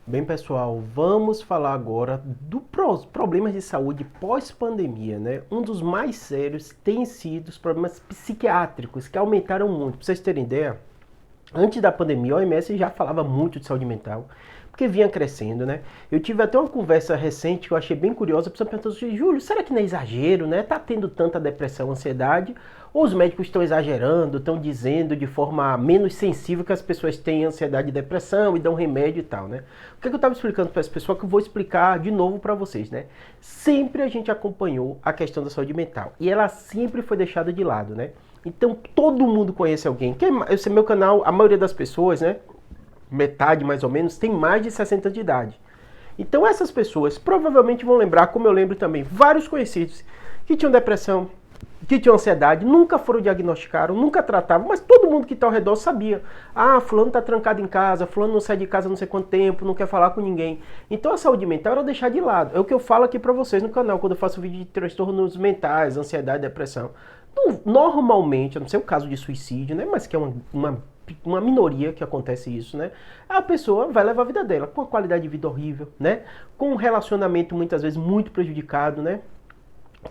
Bem, pessoal, vamos falar agora dos problemas de saúde pós-pandemia, né? Um dos mais sérios tem sido os problemas psiquiátricos, que aumentaram muito. Para vocês terem ideia, antes da pandemia, a OMS já falava muito de saúde mental, porque vinha crescendo, né? Eu tive até uma conversa recente que eu achei bem curiosa, a pessoa perguntou assim, Júlio, será que não é exagero, né? Tá tendo tanta depressão, ansiedade, ou os médicos estão exagerando, estão dizendo de forma menos sensível que as pessoas têm ansiedade e depressão e dão remédio e tal, né? O que eu estava explicando para essa pessoa que eu vou explicar de novo para vocês, né? Sempre a gente acompanhou a questão da saúde mental e ela sempre foi deixada de lado, né? Então todo mundo conhece alguém. Esse é meu canal, a maioria das pessoas, né? Metade mais ou menos, tem mais de 60 anos de idade. Então essas pessoas provavelmente vão lembrar, como eu lembro também, vários conhecidos que tinham depressão, que tinham ansiedade, nunca foram diagnosticados, nunca tratavam, mas todo mundo que está ao redor sabia. Ah, fulano está trancado em casa, fulano não sai de casa não sei quanto tempo, não quer falar com ninguém. Então a saúde mental era deixar de lado. É o que eu falo aqui para vocês no canal, quando eu faço vídeo de transtornos mentais, ansiedade, depressão. Então, normalmente, a não ser o caso de suicídio, né, mas que é uma minoria que acontece isso, né? A pessoa vai levar a vida dela com uma qualidade de vida horrível, né? Com um relacionamento muitas vezes muito prejudicado, né?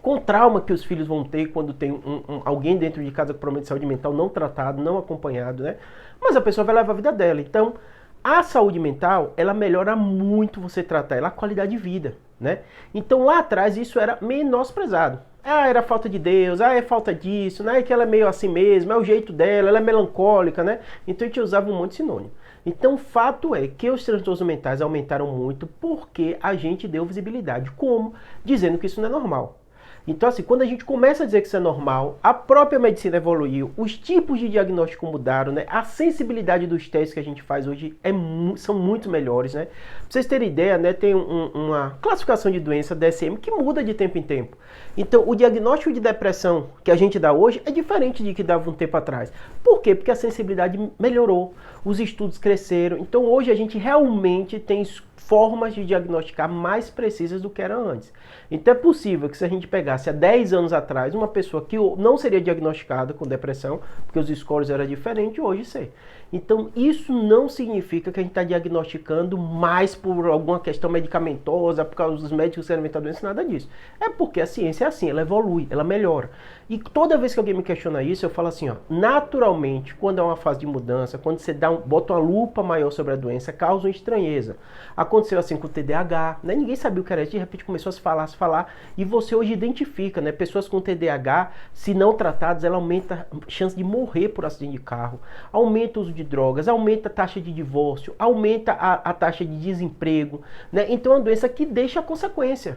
Com trauma que os filhos vão ter quando tem alguém dentro de casa com problema de saúde mental não tratado, não acompanhado, né? Mas a pessoa vai levar a vida dela. Então, a saúde mental, ela melhora muito você tratar ela, a qualidade de vida, né? Então, lá atrás, isso era menosprezado. Ah, era falta de Deus, ah, é falta disso, né? Que ela é meio assim mesmo, é o jeito dela, ela é melancólica, né? Então, a gente usava um monte de sinônimo. Então, o fato é que os transtornos mentais aumentaram muito porque a gente deu visibilidade. Como? Dizendo que isso não é normal. Então, assim, quando a gente começa a dizer que isso é normal, a própria medicina evoluiu, os tipos de diagnóstico mudaram, né? A sensibilidade dos testes que a gente faz hoje são muito melhores, né? Pra vocês terem ideia, né? Tem uma classificação de doença DSM que muda de tempo em tempo. Então, o diagnóstico de depressão que a gente dá hoje é diferente de que dava um tempo atrás. Por quê? Porque a sensibilidade melhorou, os estudos cresceram. Então, hoje a gente realmente tem formas de diagnosticar mais precisas do que era antes. Então é possível que se a gente pegasse há 10 anos atrás uma pessoa que não seria diagnosticada com depressão, porque os scores eram diferentes, hoje ser. Então isso não significa que a gente está diagnosticando mais por alguma questão medicamentosa, por causa dos médicos querem inventar doença, nada disso. É porque a ciência é assim, ela evolui, ela melhora. E toda vez que alguém me questiona isso, eu falo assim, ó, naturalmente, quando é uma fase de mudança, quando você bota uma lupa maior sobre a doença, causa uma estranheza. Aconteceu assim com o TDAH, né? Ninguém sabia o que era isso, de repente começou a se falar, e você hoje identifica, né? Pessoas com TDAH, se não tratadas, ela aumenta a chance de morrer por acidente de carro, aumenta o uso de drogas, aumenta a taxa de divórcio, aumenta a taxa de desemprego, né? Então é uma doença que deixa consequência.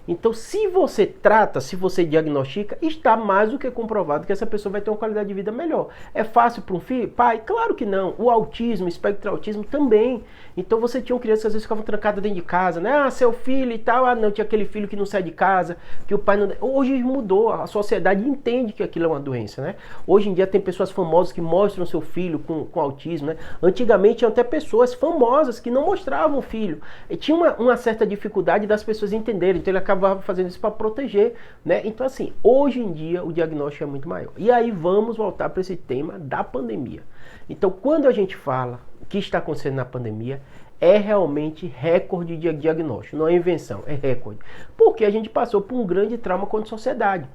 Então, se você trata, se você diagnostica, está mais do que comprovado que essa pessoa vai ter uma qualidade de vida melhor. É fácil para um filho? Pai, claro que não. O autismo, o espectro de autismo também. Então, você tinha crianças que às vezes ficavam trancadas dentro de casa, né? Ah, seu filho e tal. Ah, não, tinha aquele filho que não sai de casa, que o pai não... Hoje mudou, a sociedade entende que aquilo é uma doença, né? Hoje em dia tem pessoas famosas que mostram seu filho com autismo, né? Antigamente tinham até pessoas famosas que não mostravam o filho. E tinha uma certa dificuldade das pessoas entenderem. Então, ele acabava fazendo isso para proteger, né? Então, assim, hoje em dia o diagnóstico é muito maior. E aí vamos voltar para esse tema da pandemia. Então, quando a gente fala o que está acontecendo na pandemia, é realmente recorde de diagnóstico, não é invenção, é recorde. Porque a gente passou por um grande trauma como sociedade.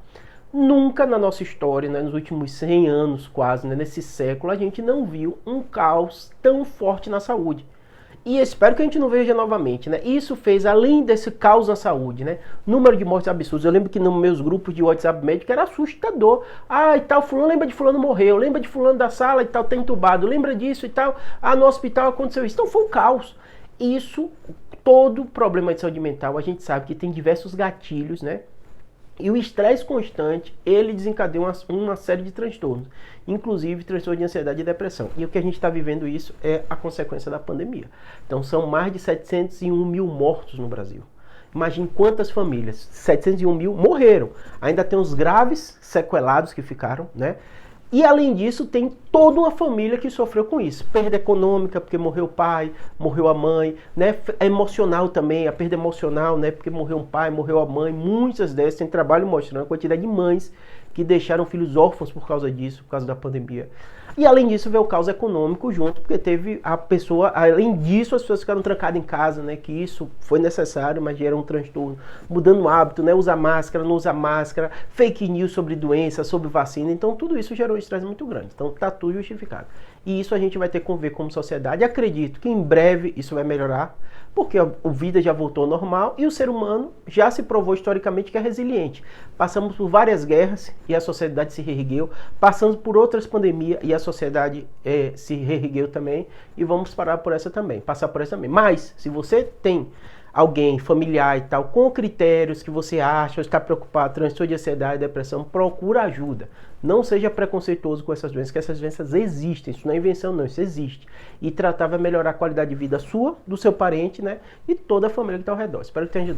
Nunca na nossa história, né, nos últimos 100 anos quase, né, nesse século, a gente não viu um caos tão forte na saúde. E espero que a gente não veja novamente, né? Isso fez, além desse caos na saúde, né? Número de mortes absurdos. Eu lembro que nos meus grupos de WhatsApp médico era assustador. Ah, e tal, fulano, lembra de fulano morreu, lembra de fulano da sala e tal, tá entubado, lembra disso e tal. Ah, no hospital aconteceu isso. Então foi um caos. Isso, todo problema de saúde mental, a gente sabe que tem diversos gatilhos, né? E o estresse constante, ele desencadeia uma série de transtornos, inclusive transtorno de ansiedade e depressão. E o que a gente está vivendo isso é a consequência da pandemia. Então são mais de 701 mil mortos no Brasil. Imagine quantas famílias, 701 mil morreram. Ainda tem os graves sequelados que ficaram, né? E além disso, tem toda uma família que sofreu com isso. Perda econômica, porque morreu o pai, morreu a mãe, né? Emocional também, a perda emocional, né? Porque morreu um pai, morreu a mãe. Muitas dessas têm trabalho mostrando a quantidade de mães que deixaram filhos órfãos por causa disso, por causa da pandemia. E além disso, veio o caos econômico junto, porque teve a pessoa, além disso, as pessoas ficaram trancadas em casa, né? Que isso foi necessário, mas gera um transtorno. Mudando o hábito, né? Usa máscara, não usa máscara, fake news sobre doença, sobre vacina. Então, tudo isso gerou um estresse muito grande. Então, tá tudo justificado. E isso a gente vai ter que conviver como sociedade. Acredito que em breve isso vai melhorar, porque a vida já voltou ao normal e o ser humano já se provou historicamente que é resiliente. Passamos por várias guerras e a sociedade se reergueu, passamos por outras pandemias e a sociedade se reergueu também, e vamos passar por essa também. Mas, se você tem alguém, familiar e tal, com critérios que você acha, está preocupado, transtorno de ansiedade, depressão, procura ajuda. Não seja preconceituoso com essas doenças, que essas doenças existem, isso não é invenção não, isso existe. E tratar vai melhorar a qualidade de vida sua, do seu parente, né, e toda a família que está ao redor. Espero que tenha ajudado.